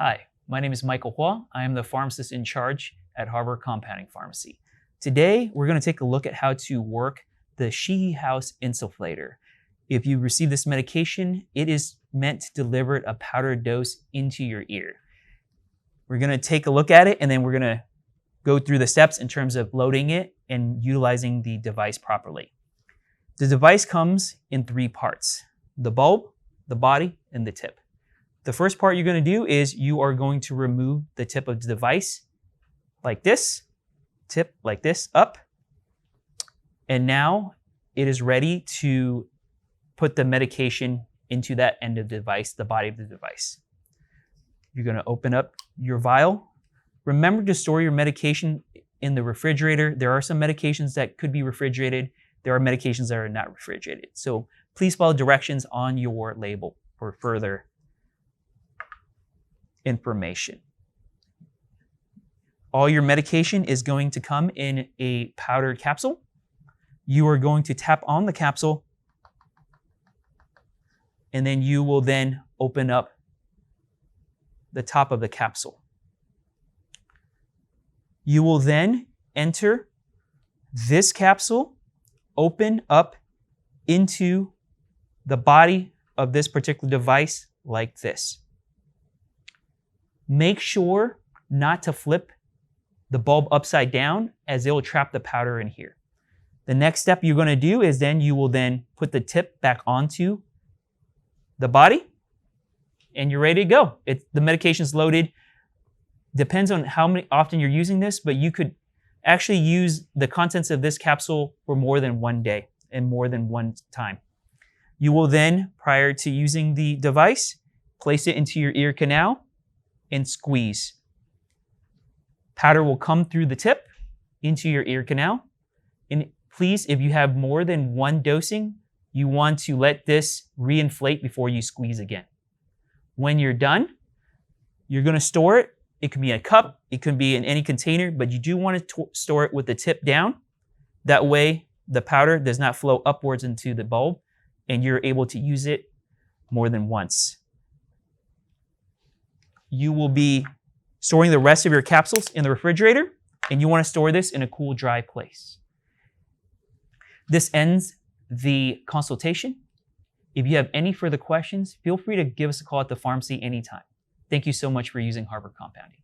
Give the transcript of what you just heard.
Hi, my name is Michael Hua. I am the pharmacist in charge at Harbor Compounding Pharmacy. Today, we're going to take a look at how to work the sheehy-house Insufflator. If you receive this medication, it is meant to deliver a powdered dose into your ear. We're going to take a look at it, and then we're going to go through the steps in terms of loading it and utilizing the device properly. The device comes in 3 parts: the bulb, the body, and the tip. The first part you're going to do is you are going to remove the tip of the device like this, tip like this, up. And now it is ready to put the medication into that end of the device, the body of the device. You're going to open up your vial. Remember to store your medication in the refrigerator. There are some medications that could be refrigerated. There are medications that are not refrigerated. So please follow directions on your label for further information. All your medication is going to come in a powdered capsule. You are going to tap on the capsule, and then you will then open up the top of the capsule. You will then enter this capsule, open up into the body of this particular device like this. Make sure not to flip the bulb upside down, as it will trap the powder in here. The next step you're going to do is then you will then put the tip back onto the body, and you're ready to go. The medication's loaded. Depends on how often you're using this, but you could actually use the contents of this capsule for more than one day and more than one time. You will then, prior to using the device, place it into your ear canal and squeeze. Powder will come through the tip into your ear canal. And please, if you have more than one dosing, you want to let this reinflate before you squeeze again. When you're done, you're going to store it. It can be in a cup, it could be in any container, but you do want to store it with the tip down. That way, the powder does not flow upwards into the bulb, and you're able to use it more than once. You will be storing the rest of your capsules in the refrigerator, and you want to store this in a cool, dry place. This ends the consultation. If you have any further questions, feel free to give us a call at the pharmacy anytime. Thank you so much for using Harbor Compounding.